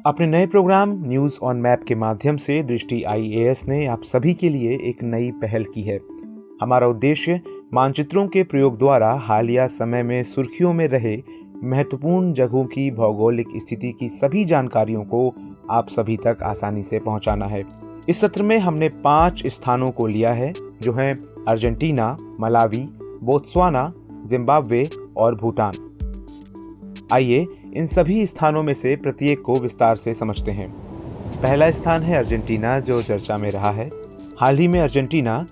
अपने नए programme news on map के माध्यम से दृष्टि आईएएस ने आप सभी के लिए एक नई पहल की है। हमारा उद्देश्य मानचित्रों के प्रयोग द्वारा हालिया समय में सुर्खियों में रहे महत्वपूर्ण जगहों की भौगोलिक स्थिति की सभी जानकारियों को आप सभी तक आसानी से पहुंचाना है। इस सत्र में हमने 5 स्थानों को लिया है, जो हैं अर्जेंटीना, मलावी, बोत्सवाना, जिम्बाब्वे और भूटान। आइए इन सभी स्थानों में से प्रत्येक को विस्तार से समझते हैं। पहला स्थान है अर्जेंटीना, जो चर्चा में रहा है। हाल ही में अर्जेंटीना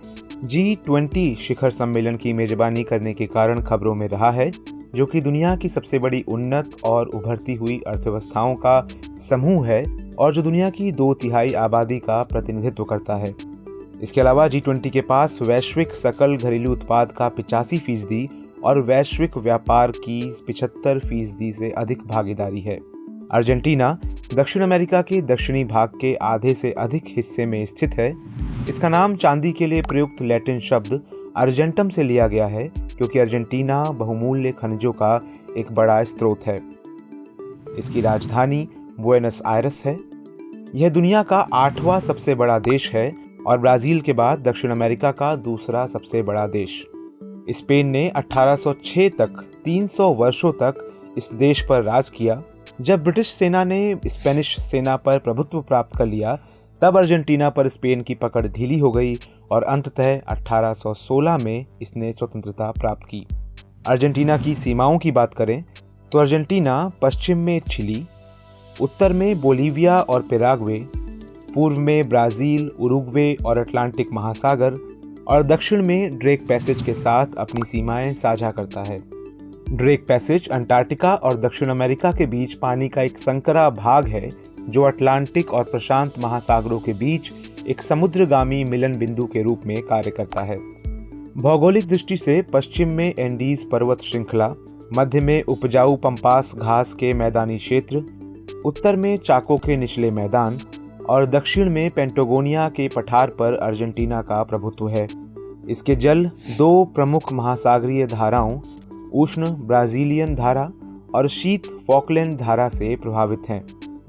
G20 शिखर सम्मेलन की मेजबानी करने के कारण खबरों में रहा है, जो कि दुनिया की सबसे बड़ी उन्नत और उभरती हुई अर्थव्यवस्थाओं का समूह है और जो दुनिया की 2/3 आबादी का प्रतिनिधित्व करता है। इसके अलावा G20 के पास वैश्विक सकल घरेलू उत्पाद का 85% और वैश्विक व्यापार की 75% से अधिक भागीदारी है। अर्जेंटीना दक्षिण अमेरिका के दक्षिणी भाग के आधे से अधिक हिस्से में स्थित है। इसका नाम चांदी के लिए प्रयुक्त लैटिन शब्द अर्जेंटम से लिया गया है, क्योंकि अर्जेंटीना बहुमूल्य खनिजों का एक बड़ा स्रोत है। इसकी राजधानी बुएनस आयरस है। यह दुनिया का 8वां सबसे बड़ा देश है और ब्राजील के बाद दक्षिण अमेरिका का दूसरा सबसे बड़ा देश। स्पेन ने 1806 तक 300 वर्षों तक इस देश पर राज किया। जब ब्रिटिश सेना ने स्पेनिश सेना पर प्रभुत्व प्राप्त कर लिया, तब अर्जेंटीना पर स्पेन की पकड़ ढीली हो गई और अंततः 1816 में इसने स्वतंत्रता प्राप्त की। अर्जेंटीना की सीमाओं की बात करें तो अर्जेंटीना पश्चिम में चिली, उत्तर में बोलीविया और पेराग्वे, पूर्व में ब्राज़ील, उरुग्वे और अटलांटिक महासागर और दक्षिण में ड्रेक पैसेज के साथ अपनी सीमाएं साझा करता है। ड्रेक पैसेज अंटार्कटिका और दक्षिण अमेरिका के बीच पानी का एक संकरा भाग है, जो अटलांटिक और प्रशांत महासागरों के बीच एक समुद्रगामी मिलन बिंदु के रूप में कार्य करता है। भौगोलिक दृष्टि से पश्चिम में एंडीज पर्वत श्रृंखला, मध्य में उपजाऊ पंपास घास के मैदानी क्षेत्र, उत्तर में चाको के निचले मैदान और दक्षिण में पेंटागोनिया के पठार पर अर्जेंटीना का प्रभुत्व है। इसके जल 2 प्रमुख महासागरीय धाराओं, उष्ण ब्राजीलियन धारा और शीत फॉकलैंड धारा से प्रभावित हैं।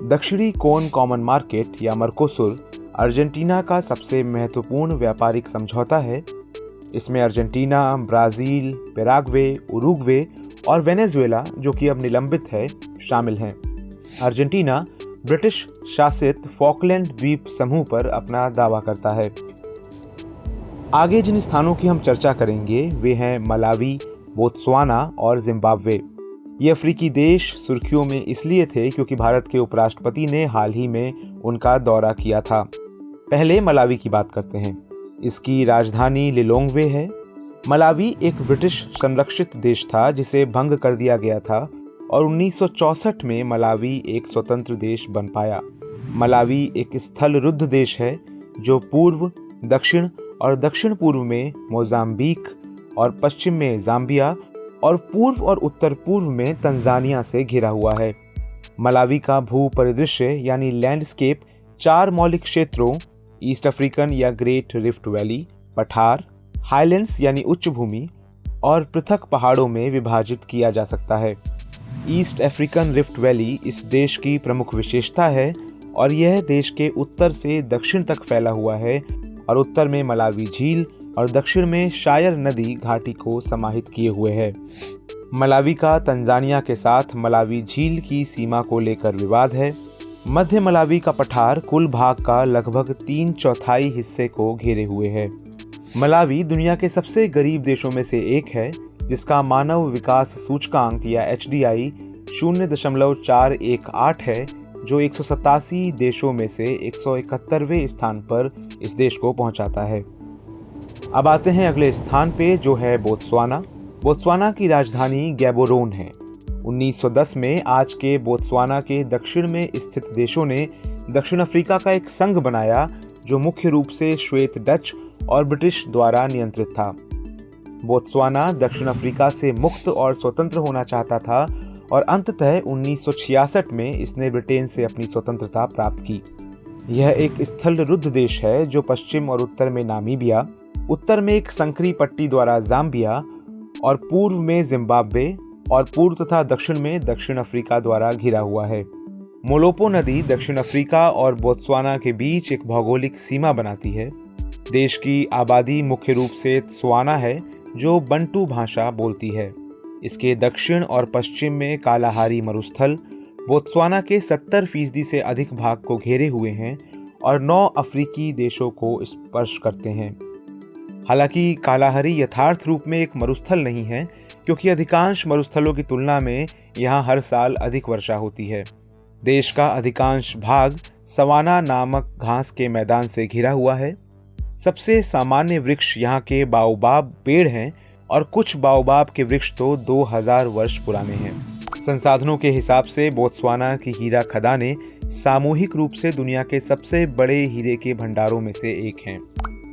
दक्षिणी कोन कॉमन मार्केट या मर्कोसुर अर्जेंटीना का सबसे महत्वपूर्ण व्यापारिक समझौता है। इसमें अर्जेंटीना, ब्राज़ील, पेराग्वे, उरुग्वे और वेनेजुएला, जो कि अब निलंबित है, शामिल हैं। अर्जेंटीना ब्रिटिश शासित फॉकलैंड द्वीप समूह पर अपना दावा करता है। आगे जिन स्थानों की हम चर्चा करेंगे वे हैं मलावी, बोत्सवाना और जिम्बाब्वे। ये अफ्रीकी देश सुर्खियों में इसलिए थे क्योंकि भारत के उपराष्ट्रपति ने हाल ही में उनका दौरा किया था। पहले मलावी की बात करते हैं। इसकी राजधानी लिलोंगवे है। मलावी एक ब्रिटिश संरक्षित देश था जिसे भंग कर दिया गया था और 1964 में मलावी एक स्वतंत्र देश बन पाया। मलावी एक स्थल रुद्ध देश है जो पूर्व, दक्षिण और दक्षिण पूर्व में मोजाम्बिक और पश्चिम में जाम्बिया और पूर्व और उत्तर पूर्व में तंजानिया से घिरा हुआ है। मलावी का भू परिदृश्य यानी लैंडस्केप 4 मौलिक क्षेत्रों, ईस्ट अफ्रीकन या ग्रेट रिफ्ट वैली, पठार, हाईलैंड्स यानी उच्च भूमि और पृथक पहाड़ों में विभाजित किया जा सकता है। ईस्ट अफ्रीकन रिफ्ट वैली इस देश की प्रमुख विशेषता है और यह देश के उत्तर से दक्षिण तक फैला हुआ है और उत्तर में मलावी झील और दक्षिण में शायर नदी घाटी को समाहित किए हुए है। मलावी का तंजानिया के साथ मलावी झील की सीमा को लेकर विवाद है। मध्य मलावी का पठार कुल भाग का लगभग 3/4 हिस्से को घेरे हुए है। मलावी दुनिया के सबसे गरीब देशों में से एक है, जिसका मानव विकास सूचकांक या HDI 0.418 है, जो 187 देशों में से 171वें स्थान पर इस देश को पहुंचाता है। अब आते हैं अगले स्थान पे, जो है बोत्सवाना। बोत्सवाना की राजधानी गैबोरोन है। 1910 में आज के बोत्सवाना के दक्षिण में स्थित देशों ने दक्षिण अफ्रीका का एक संघ बनाया, जो मुख्य रूप से श्वेत डच और ब्रिटिश द्वारा नियंत्रित था। बोत्सवाना दक्षिण अफ्रीका से मुक्त और स्वतंत्र होना चाहता था और अंततः 1966 में इसने ब्रिटेन से अपनी स्वतंत्रता प्राप्त की। यह एक स्थल रुद्ध देश है जो पश्चिम और उत्तर में नामीबिया, उत्तर में एक संकरी पट्टी द्वारा जाम्बिया और पूर्व में जिम्बाब्वे और पूर्व तथा दक्षिण में दक्षिण अफ्रीका द्वारा घिरा हुआ है। मोलोपो नदी दक्षिण अफ्रीका और बोत्सवाना के बीच एक भौगोलिक सीमा बनाती है। देश की आबादी मुख्य रूप से त्सवाना है, जो बंटू भाषा बोलती है। इसके दक्षिण और पश्चिम में कालाहारी मरुस्थल बोत्सवाना के 70% से अधिक भाग को घेरे हुए हैं और 9 अफ्रीकी देशों को स्पर्श करते हैं। हालांकि कालाहारी यथार्थ रूप में एक मरुस्थल नहीं है, क्योंकि अधिकांश मरुस्थलों की तुलना में यहाँ हर साल अधिक वर्षा होती है। देश का अधिकांश भाग सवाना नामक घास के मैदान से घिरा हुआ है। सबसे सामान्य वृक्ष यहाँ के बाओबाब पेड़ हैं और कुछ बाओबाब के वृक्ष तो 2000 वर्ष पुराने हैं। संसाधनों के हिसाब से बोत्सवाना की हीरा खदानें सामूहिक रूप से दुनिया के सबसे बड़े हीरे के भंडारों में से एक हैं।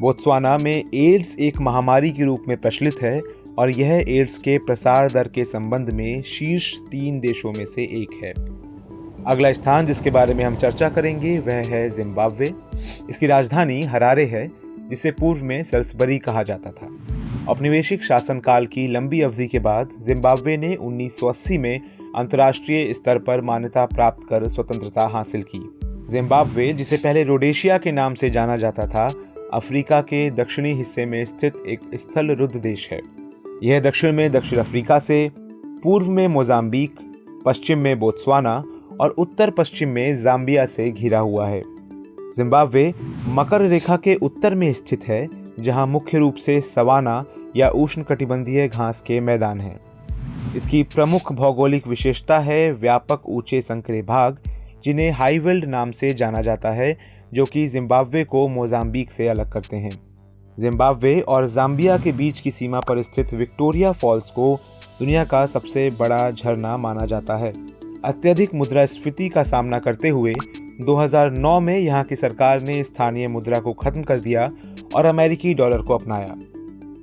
बोत्सवाना में एड्स एक महामारी के रूप में प्रचलित है और यह एड्स के प्रसार दर के संबंध में शीर्ष 3 देशों में से एक है। अगला स्थान जिसके बारे में हम चर्चा करेंगे वह है जिम्बाब्वे। इसकी राजधानी हरारे है, जिसे पूर्व में सेल्सबरी कहा जाता था। औपनिवेशिक शासनकाल की लंबी अवधि के बाद जिम्बाब्वे ने 1980 में अंतर्राष्ट्रीय स्तर पर मान्यता प्राप्त कर स्वतंत्रता हासिल की। जिम्बाब्वे, जिसे पहले रोडेशिया के नाम से जाना जाता था, अफ्रीका के दक्षिणी हिस्से में स्थित एक स्थल रुद्ध देश है। यह दक्षिण में दक्षिण अफ्रीका से, पूर्व में मोजाम्बिक, पश्चिम में बोत्सवाना और उत्तर पश्चिम में जाम्बिया से घिरा हुआ है। जिम्बाब्वे मकर रेखा के उत्तर में स्थित है, जहां मुख्य रूप से सवाना या उष्णकटिबंधीय घास के मैदान हैं। इसकी प्रमुख भौगोलिक विशेषता है व्यापक ऊंचे संकरे भाग, जिन्हें हाईवेल्ड नाम से जाना जाता है, जो कि जिम्बाब्वे को मोजाम्बिक से अलग करते हैं। जिम्बाब्वे और जाम्बिया के बीच की सीमा पर स्थित विक्टोरिया फॉल्स को दुनिया का सबसे बड़ा झरना माना जाता है। अत्यधिक मुद्रास्फीति का सामना करते हुए 2009 में यहाँ की सरकार ने स्थानीय मुद्रा को खत्म कर दिया और अमेरिकी डॉलर को अपनाया।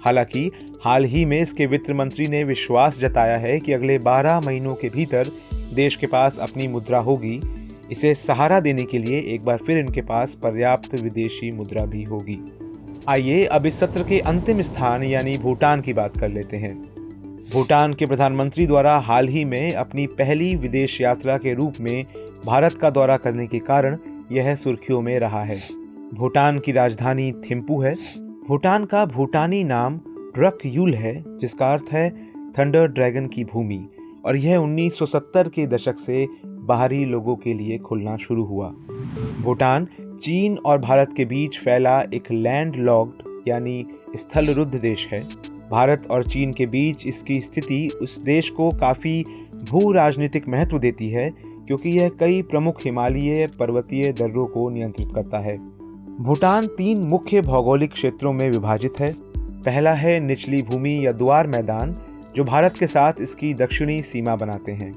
हालांकि हाल ही में इसके वित्त मंत्री ने विश्वास जताया है कि अगले 12 महीनों के भीतर देश के पास अपनी मुद्रा होगी। इसे सहारा देने के लिए एक बार फिर इनके पास पर्याप्त विदेशी मुद्रा भी होगी। आइए अब इस सत्र के अंतिम स्थान यानी भूटान की बात कर लेते हैं। भूटान के प्रधानमंत्री द्वारा हाल ही में अपनी पहली विदेश यात्रा के रूप में भारत का दौरा करने के कारण यह सुर्खियों में रहा है। भूटान की राजधानी थिम्पू है। भूटान का भूटानी नाम ड्रक यूल है, जिसका अर्थ है थंडर ड्रैगन की भूमि, और यह 1970 के दशक से बाहरी लोगों के लिए खुलना शुरू हुआ। भूटान चीन और भारत के बीच फैला एक लैंड लॉक्ड यानी स्थल रुद्ध देश है। भारत और चीन के बीच इसकी स्थिति उस देश को काफ़ी भू राजनीतिक महत्व देती है, क्योंकि यह कई प्रमुख हिमालयीय पर्वतीय दर्रों को नियंत्रित करता है। भूटान 3 मुख्य भौगोलिक क्षेत्रों में विभाजित है। पहला है निचली भूमि या द्वार मैदान, जो भारत के साथ इसकी दक्षिणी सीमा बनाते हैं।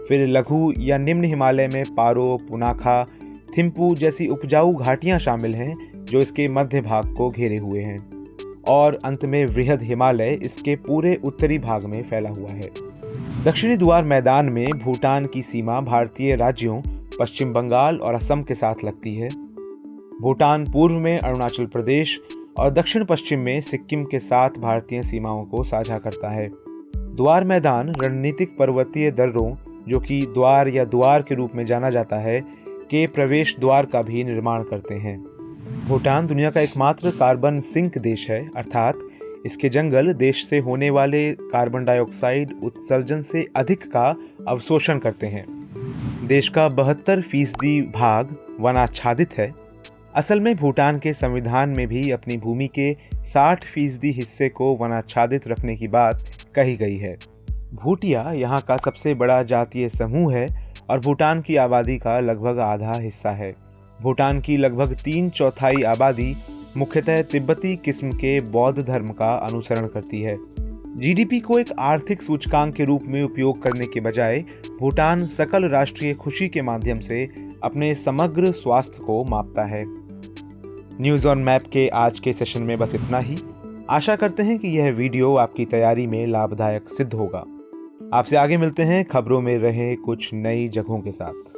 फिर लघु या निम्न हिमालय में पारो, पुनाखा, थिम्पू जैसी उपजाऊ घाटियां शामिल हैं, जो इसके मध्य भाग को घेरे हुए हैं। और अंत में वृहद हिमालय इसके पूरे उत्तरी भाग में फैला हुआ है। दक्षिणी द्वार मैदान में भूटान की सीमा भारतीय राज्यों पश्चिम बंगाल और असम के साथ लगती है। भूटान पूर्व में अरुणाचल प्रदेश और दक्षिण पश्चिम में सिक्किम के साथ भारतीय सीमाओं को साझा करता है। द्वार मैदान रणनीतिक पर्वतीय दर्रों, जो कि द्वार या द्वार के रूप में जाना जाता है, के प्रवेश द्वार का भी निर्माण करते हैं। भूटान दुनिया का एकमात्र कार्बन सिंक देश है, अर्थात इसके जंगल देश से होने वाले कार्बन डाइऑक्साइड उत्सर्जन से अधिक का अवशोषण करते हैं। देश का 72% भाग वनाच्छादित है। असल में भूटान के संविधान में भी अपनी भूमि के 60% हिस्से को वनाच्छादित रखने की बात कही गई है। भूटिया यहाँ का सबसे बड़ा जातीय समूह है और भूटान की आबादी का लगभग आधा हिस्सा है। भूटान की लगभग 3/4 आबादी मुख्यतः तिब्बती किस्म के बौद्ध धर्म का अनुसरण करती है। जीडीपी को एक आर्थिक सूचकांक के रूप में उपयोग करने के बजाय भूटान सकल राष्ट्रीय खुशी के माध्यम से अपने समग्र स्वास्थ्य को मापता है। न्यूज़ ऑन मैप के आज के सेशन में बस इतना ही। आशा करते हैं कि यह वीडियो आपकी तैयारी में लाभदायक सिद्ध होगा। आपसे आगे मिलते हैं खबरों में रहे कुछ नई जगहों के साथ।